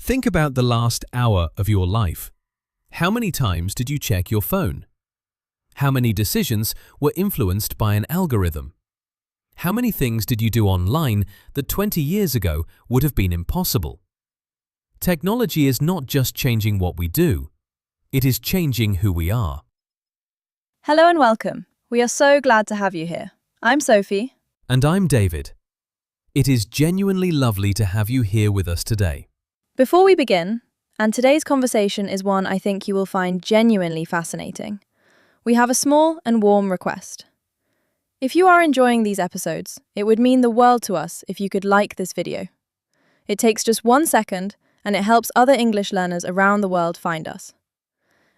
Think about the last hour of your life. How many times did you check your phone? How many decisions were influenced by an algorithm? How many things did you do online that 20 years ago would have been impossible? Technology is not just changing what we do, it is changing who we are. Hello and welcome. We are so glad to have you here. I'm Sophie. And I'm David. It is genuinely lovely to have you here with us today. Before we begin, and today's conversation is one I think you will find genuinely fascinating, we have a small and warm request. If you are enjoying these episodes, it would mean the world to us if you could like this video. It takes just 1 second and it helps other English learners around the world find us.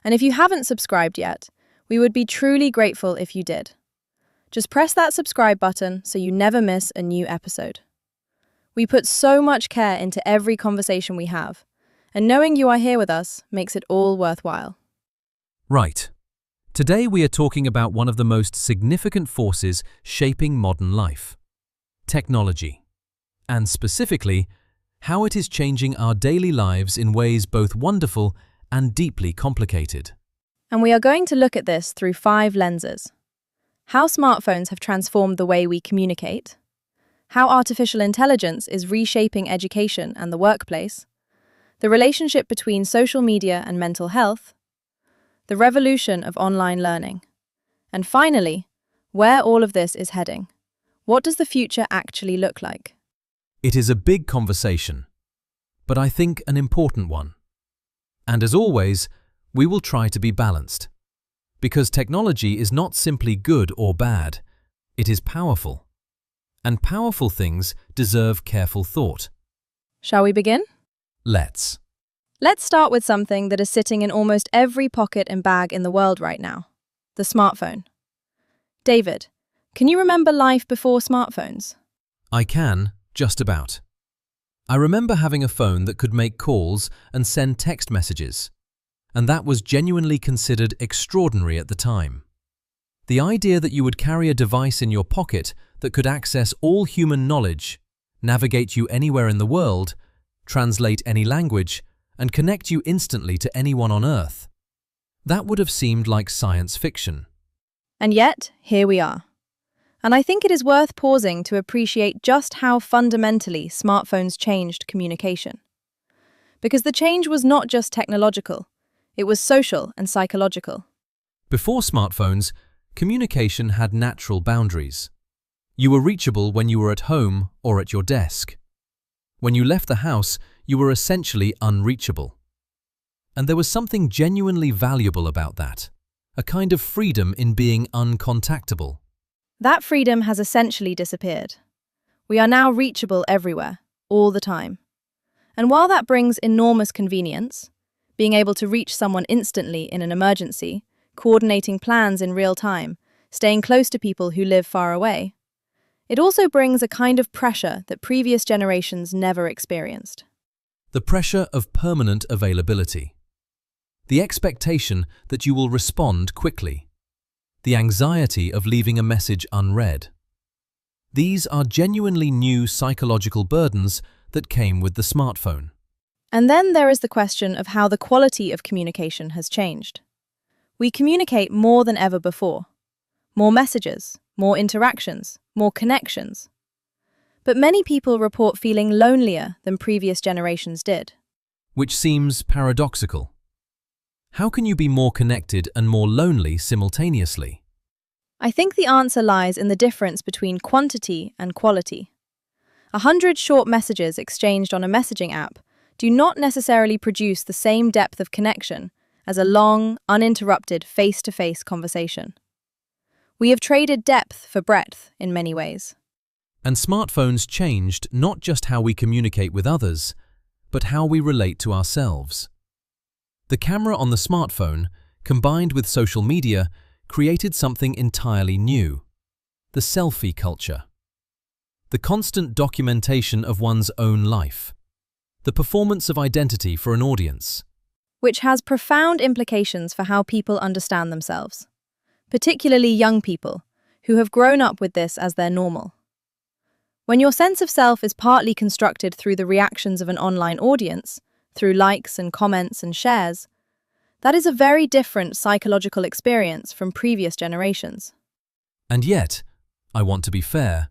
And if you haven't subscribed yet, we would be truly grateful if you did. Just press that subscribe button so you never miss a new episode. We put so much care into every conversation we have, and knowing you are here with us makes it all worthwhile. Right. Today we are talking about one of the most significant forces shaping modern life: technology, and specifically, how it is changing our daily lives in ways both wonderful and deeply complicated. And we are going to look at this through 5 lenses. How smartphones have transformed the way we communicate, how artificial intelligence is reshaping education and the workplace, the relationship between social media and mental health, the revolution of online learning, and finally, where all of this is heading. What does the future actually look like? It is a big conversation, but I think an important one. And as always, we will try to be balanced. Because technology is not simply good or bad, it is powerful. And powerful things deserve careful thought. Shall we begin? Let's Start with something that is sitting in almost every pocket and bag in the world right now: the smartphone. David, can you remember life before smartphones? I can, just about. I remember having a phone that could make calls and send text messages, and that was genuinely considered extraordinary at the time. The idea that you would carry a device in your pocket that could access all human knowledge, navigate you anywhere in the world, translate any language, and connect you instantly to anyone on Earth, that would have seemed like science fiction. And yet, here we are. And I think it is worth pausing to appreciate just how fundamentally smartphones changed communication. Because the change was not just technological, it was social and psychological. Before smartphones, communication had natural boundaries. You were reachable when you were at home or at your desk. When you left the house, you were essentially unreachable. And there was something genuinely valuable about that, a kind of freedom in being uncontactable. That freedom has essentially disappeared. We are now reachable everywhere, all the time. And while that brings enormous convenience, being able to reach someone instantly in an emergency, coordinating plans in real time, staying close to people who live far away, it also brings a kind of pressure that previous generations never experienced. The pressure of permanent availability. The expectation that you will respond quickly. The anxiety of leaving a message unread. These are genuinely new psychological burdens that came with the smartphone. And then there is the question of how the quality of communication has changed. We communicate more than ever before. More messages, more interactions, more connections. But many people report feeling lonelier than previous generations did. Which seems paradoxical. How can you be more connected and more lonely simultaneously? I think the answer lies in the difference between quantity and quality. 100 short messages exchanged on a messaging app do not necessarily produce the same depth of connection as a long, uninterrupted face-to-face conversation. We have traded depth for breadth in many ways. And smartphones changed not just how we communicate with others, but how we relate to ourselves. The camera on the smartphone, combined with social media, created something entirely new: the selfie culture. The constant documentation of one's own life. The performance of identity for an audience. Which has profound implications for how people understand themselves, particularly young people, who have grown up with this as their normal. When your sense of self is partly constructed through the reactions of an online audience, through likes and comments and shares. That is a very different psychological experience from previous generations. And yet, I want to be fair,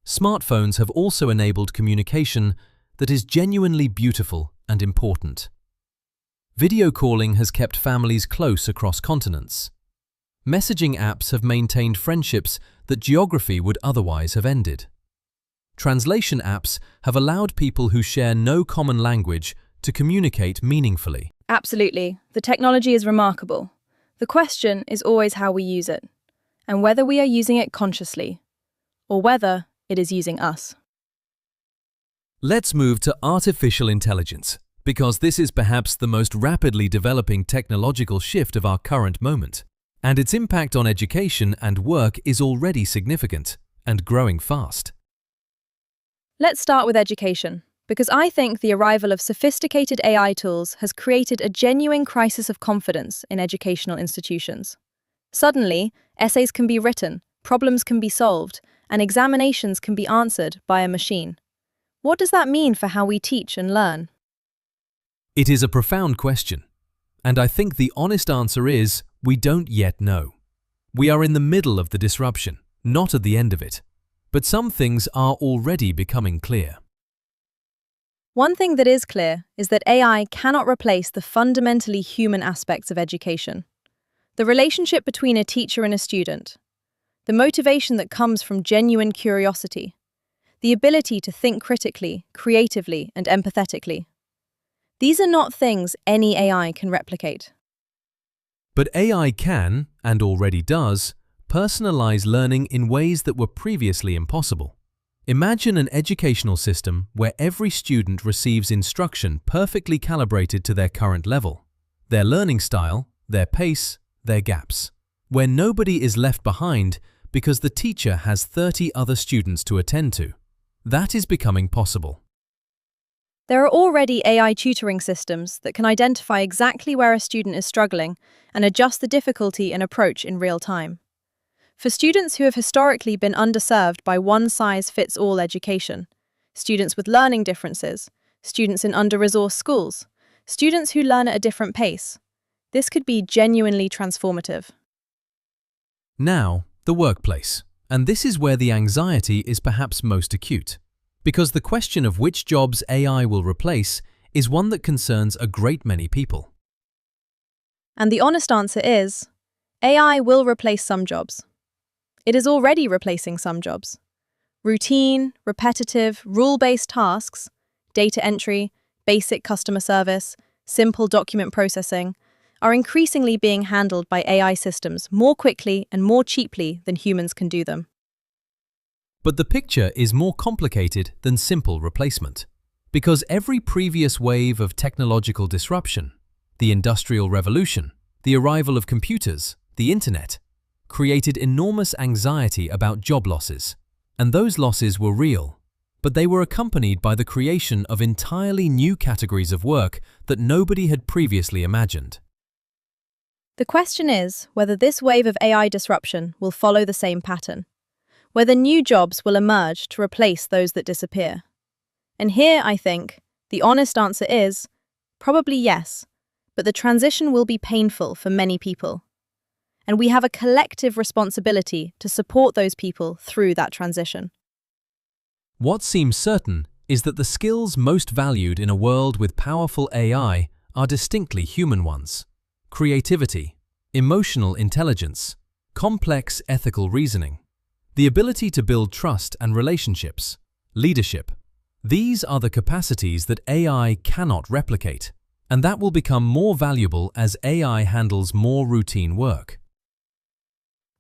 smartphones have also enabled communication that is genuinely beautiful and important. Video calling has kept families close across continents. Messaging apps have maintained friendships that geography would otherwise have ended. Translation apps have allowed people who share no common language to communicate meaningfully. Absolutely. The technology is remarkable. The question is always how we use it, and whether we are using it consciously, or whether it is using us. Let's move to artificial intelligence, because this is perhaps the most rapidly developing technological shift of our current moment, and its impact on education and work is already significant and growing fast. Let's start with education, because I think the arrival of sophisticated AI tools has created a genuine crisis of confidence in educational institutions. Suddenly, essays can be written, problems can be solved, and examinations can be answered by a machine. What does that mean for how we teach and learn? It is a profound question, and I think the honest answer is we don't yet know. We are in the middle of the disruption, not at the end of it, but some things are already becoming clear. One thing that is clear is that AI cannot replace the fundamentally human aspects of education. The relationship between a teacher and a student, the motivation that comes from genuine curiosity, the ability to think critically, creatively, and empathetically. These are not things any AI can replicate. But AI can, and already does, personalize learning in ways that were previously impossible. Imagine an educational system where every student receives instruction perfectly calibrated to their current level, their learning style, their pace, their gaps, where nobody is left behind because the teacher has 30 other students to attend to. That is becoming possible. There are already AI tutoring systems that can identify exactly where a student is struggling and adjust the difficulty and approach in real time. For students who have historically been underserved by one-size-fits-all education, students with learning differences, students in under-resourced schools, students who learn at a different pace, this could be genuinely transformative. Now, the workplace. And this is where the anxiety is perhaps most acute. Because the question of which jobs AI will replace is one that concerns a great many people. And the honest answer is, AI will replace some jobs. It is already replacing some jobs. Routine, repetitive, rule-based tasks, data entry, basic customer service, simple document processing, are increasingly being handled by AI systems more quickly and more cheaply than humans can do them. But the picture is more complicated than simple replacement. Because every previous wave of technological disruption, the Industrial Revolution, the arrival of computers, the Internet, created enormous anxiety about job losses. And those losses were real, but they were accompanied by the creation of entirely new categories of work that nobody had previously imagined. The question is whether this wave of AI disruption will follow the same pattern, whether new jobs will emerge to replace those that disappear. And here, I think, the honest answer is probably yes, but the transition will be painful for many people. And we have a collective responsibility to support those people through that transition. What seems certain is that the skills most valued in a world with powerful AI are distinctly human ones. Creativity, emotional intelligence, complex ethical reasoning, the ability to build trust and relationships, leadership. These are the capacities that AI cannot replicate, and that will become more valuable as AI handles more routine work.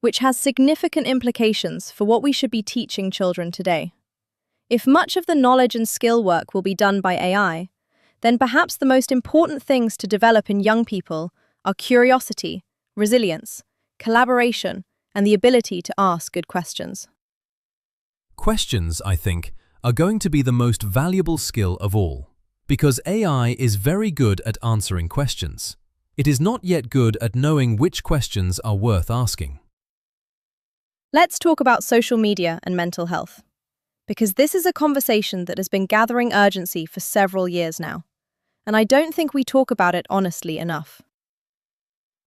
Which has significant implications for what we should be teaching children today. If much of the knowledge and skill work will be done by AI, then perhaps the most important things to develop in young people are curiosity, resilience, collaboration, and the ability to ask good questions. Questions, I think, are going to be the most valuable skill of all, because AI is very good at answering questions. It is not yet good at knowing which questions are worth asking. Let's talk about social media and mental health, because this is a conversation that has been gathering urgency for several years now. and I don't think we talk about it honestly enough.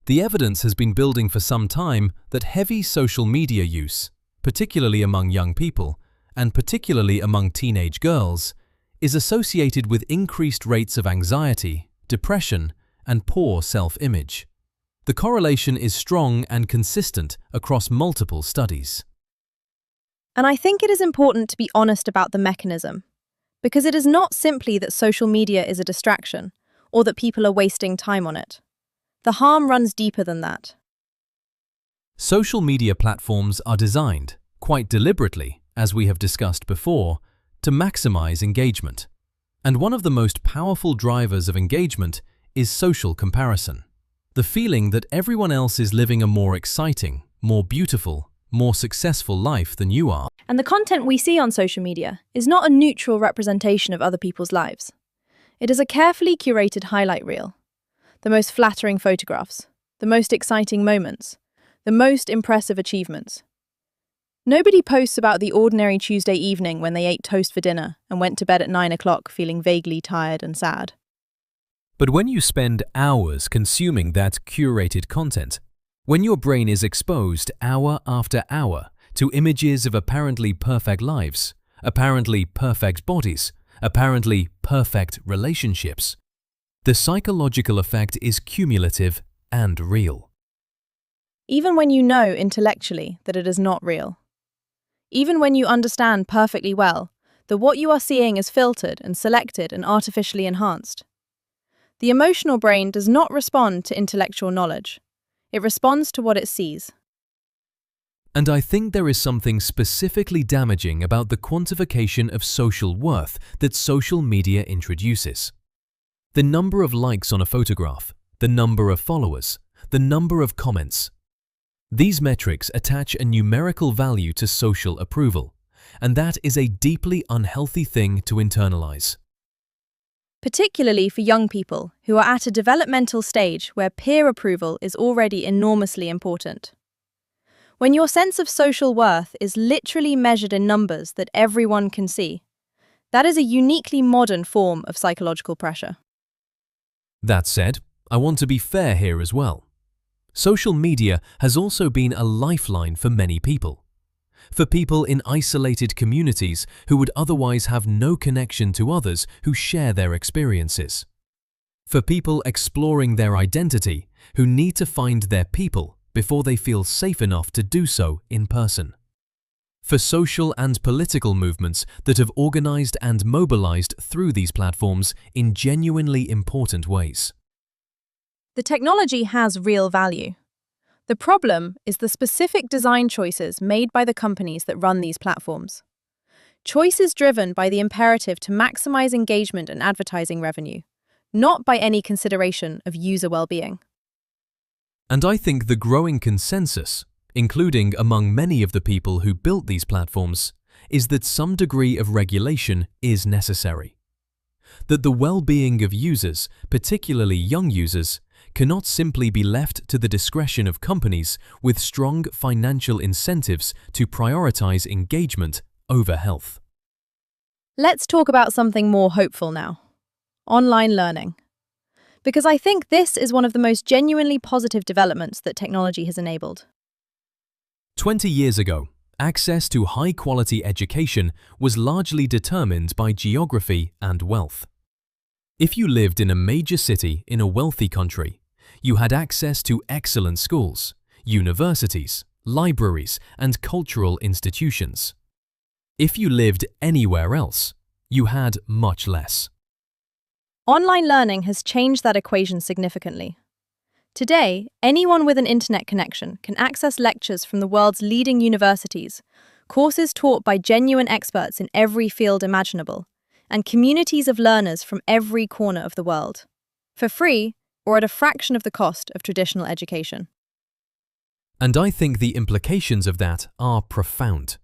The evidence has been building for some time that heavy social media use, particularly among young people, and particularly among teenage girls, is associated with increased rates of anxiety, depression, and poor self-image. The correlation is strong and consistent across multiple studies. And I think it is important to be honest about the mechanism, because it is not simply that social media is a distraction or that people are wasting time on it. The harm runs deeper than that. Social media platforms are designed, quite deliberately, as we have discussed before, to maximize engagement. And one of the most powerful drivers of engagement is social comparison. The feeling that everyone else is living a more exciting, more beautiful, more successful life than you are. And the content we see on social media is not a neutral representation of other people's lives. It is a carefully curated highlight reel. The most flattering photographs, the most exciting moments, the most impressive achievements. Nobody posts about the ordinary Tuesday evening when they ate toast for dinner and went to bed at 9 o'clock feeling vaguely tired and sad. But when you spend hours consuming that curated content, when your brain is exposed hour after hour to images of apparently perfect lives, apparently perfect bodies, apparently perfect relationships, the psychological effect is cumulative and real. Even when you know intellectually that it is not real. Even when you understand perfectly well that what you are seeing is filtered and selected and artificially enhanced. The emotional brain does not respond to intellectual knowledge. It responds to what it sees. And I think there is something specifically damaging about the quantification of social worth that social media introduces. The number of likes on a photograph, the number of followers, the number of comments. These metrics attach a numerical value to social approval, and that is a deeply unhealthy thing to internalize. Particularly for young people who are at a developmental stage where peer approval is already enormously important. When your sense of social worth is literally measured in numbers that everyone can see, that is a uniquely modern form of psychological pressure. That said, I want to be fair here as well. Social media has also been a lifeline for many people. For people in isolated communities who would otherwise have no connection to others who share their experiences. For people exploring their identity who need to find their people before they feel safe enough to do so in person. For social and political movements that have organized and mobilized through these platforms in genuinely important ways. The technology has real value. The problem is the specific design choices made by the companies that run these platforms. Choices driven by the imperative to maximize engagement and advertising revenue, not by any consideration of user well-being. And I think the growing consensus, including among many of the people who built these platforms, is that some degree of regulation is necessary. That the well-being of users, particularly young users, cannot simply be left to the discretion of companies with strong financial incentives to prioritize engagement over health. Let's talk about something more hopeful now. Online learning. Because I think this is one of the most genuinely positive developments that technology has enabled. 20 years ago, access to high-quality education was largely determined by geography and wealth. If you lived in a major city in a wealthy country, you had access to excellent schools, universities, libraries, and cultural institutions. If you lived anywhere else, you had much less. Online learning has changed that equation significantly. Today, anyone with an internet connection can access lectures from the world's leading universities, courses taught by genuine experts in every field imaginable, and communities of learners from every corner of the world, for free or at a fraction of the cost of traditional education. And I think the implications of that are profound.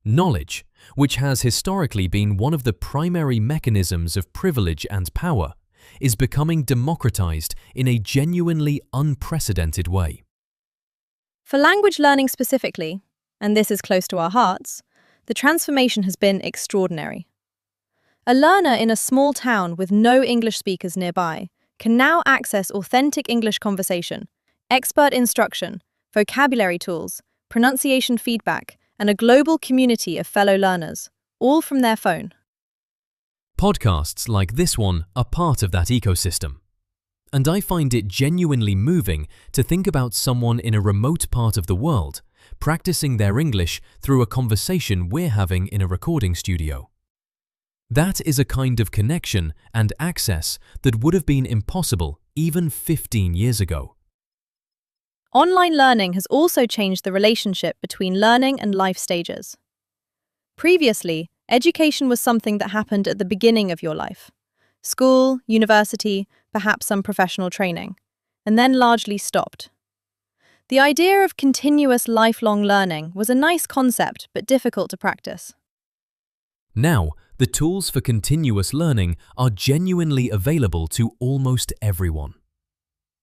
Knowledge, which has historically been one of the primary mechanisms of privilege and power, is becoming democratized in a genuinely unprecedented way. For language learning specifically, and this is close to our hearts, the transformation has been extraordinary. A learner in a small town with no English speakers nearby can now access authentic English conversation, expert instruction, vocabulary tools, pronunciation feedback, and a global community of fellow learners, all from their phone. Podcasts like this one are part of that ecosystem. And I find it genuinely moving to think about someone in a remote part of the world practicing their English through a conversation we're having in a recording studio. That is a kind of connection and access that would have been impossible even 15 years ago. Online learning has also changed the relationship between learning and life stages. Previously, education was something that happened at the beginning of your life. School, university, perhaps some professional training, and then largely stopped. The idea of continuous lifelong learning was a nice concept but difficult to practice. Now, the tools for continuous learning are genuinely available to almost everyone.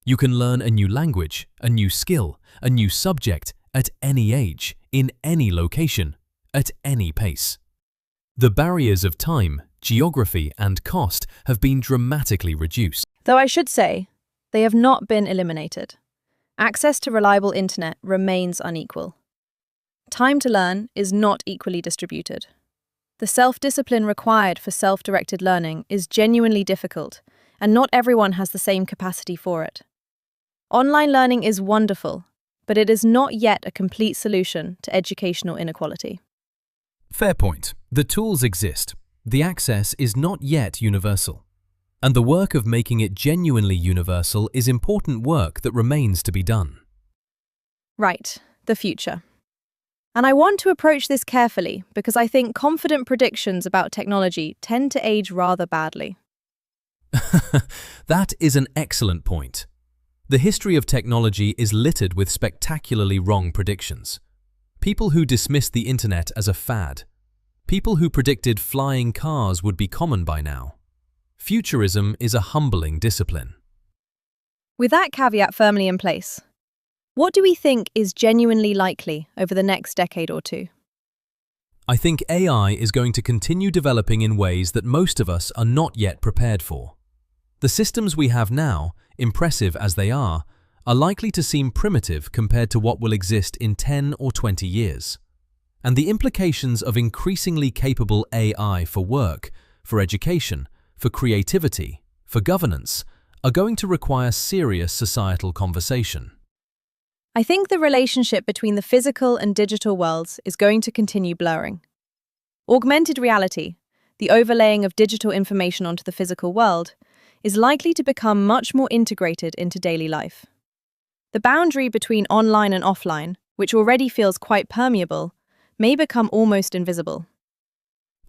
You can learn a new language, a new skill, a new subject at any age, in any location, at any pace. The barriers of time, geography, and cost have been dramatically reduced. Though I should say, they have not been eliminated. Access to reliable internet remains unequal. Time to learn is not equally distributed. The self-discipline required for self-directed learning is genuinely difficult, and not everyone has the same capacity for it. Online learning is wonderful, but it is not yet a complete solution to educational inequality. Fair point. The tools exist. The access is not yet universal. And the work of making it genuinely universal is important work that remains to be done. Right, the future. And I want to approach this carefully because I think confident predictions about technology tend to age rather badly. That is an excellent point. The history of technology is littered with spectacularly wrong predictions. People who dismissed the internet as a fad. People who predicted flying cars would be common by now. Futurism is a humbling discipline. With that caveat firmly in place, what do we think is genuinely likely over the next decade or two? I think AI is going to continue developing in ways that most of us are not yet prepared for. The systems we have now, impressive as they are likely to seem primitive compared to what will exist in 10 or 20 years. And the implications of increasingly capable AI for work, for education, for creativity, for governance, are going to require serious societal conversation. I think the relationship between the physical and digital worlds is going to continue blurring. Augmented reality, the overlaying of digital information onto the physical world, is likely to become much more integrated into daily life. The boundary between online and offline, which already feels quite permeable, may become almost invisible.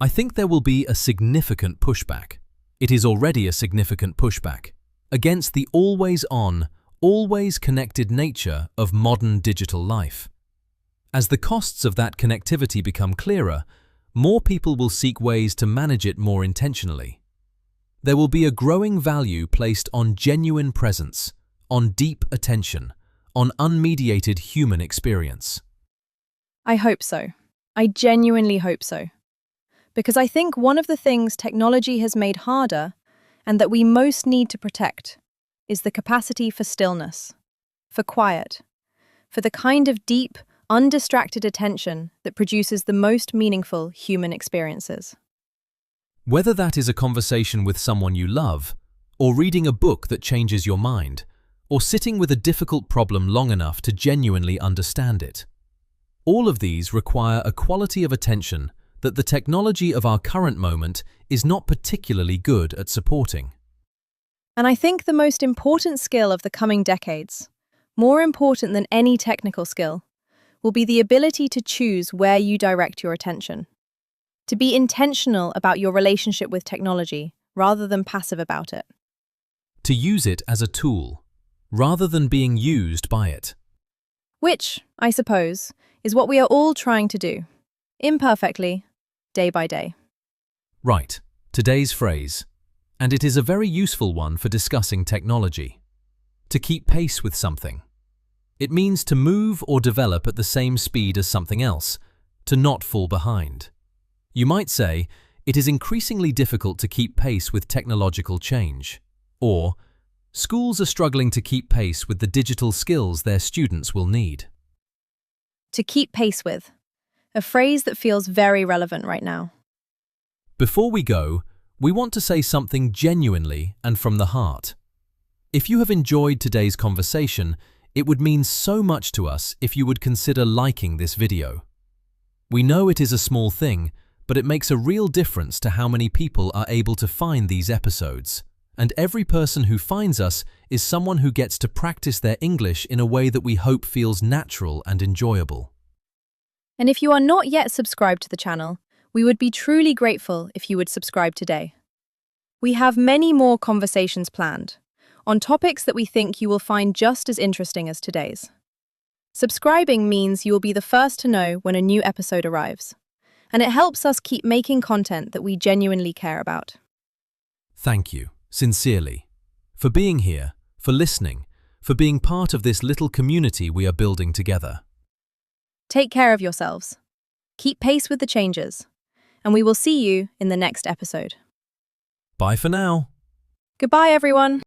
I think there will be a significant pushback. It is already a significant pushback against the always-on, always-connected nature of modern digital life. As the costs of that connectivity become clearer, more people will seek ways to manage it more intentionally. There will be a growing value placed on genuine presence, on deep attention, on unmediated human experience. I hope so. I genuinely hope so. Because I think one of the things technology has made harder, and that we most need to protect, is the capacity for stillness, for quiet, for the kind of deep, undistracted attention that produces the most meaningful human experiences. Whether that is a conversation with someone you love, or reading a book that changes your mind, or sitting with a difficult problem long enough to genuinely understand it. All of these require a quality of attention that the technology of our current moment is not particularly good at supporting. And I think the most important skill of the coming decades, more important than any technical skill, will be the ability to choose where you direct your attention. To be intentional about your relationship with technology rather than passive about it. To use it as a tool, rather than being used by it. Which, I suppose, is what we are all trying to do, imperfectly, day by day. Right, today's phrase, and it is a very useful one for discussing technology. To keep pace with something. It means to move or develop at the same speed as something else, to not fall behind. You might say, it is increasingly difficult to keep pace with technological change. Or, schools are struggling to keep pace with the digital skills their students will need. To keep pace with, a phrase that feels very relevant right now. Before we go, we want to say something genuinely and from the heart. If you have enjoyed today's conversation, it would mean so much to us if you would consider liking this video. We know it is a small thing, but it makes a real difference to how many people are able to find these episodes. And every person who finds us is someone who gets to practice their English in a way that we hope feels natural and enjoyable. And if you are not yet subscribed to the channel, we would be truly grateful if you would subscribe today. We have many more conversations planned on topics that we think you will find just as interesting as today's. Subscribing means you will be the first to know when a new episode arrives, and it helps us keep making content that we genuinely care about. Thank you, sincerely, for being here, for listening, for being part of this little community we are building together. Take care of yourselves. Keep pace with the changes, and we will see you in the next episode. Bye for now. Goodbye, everyone.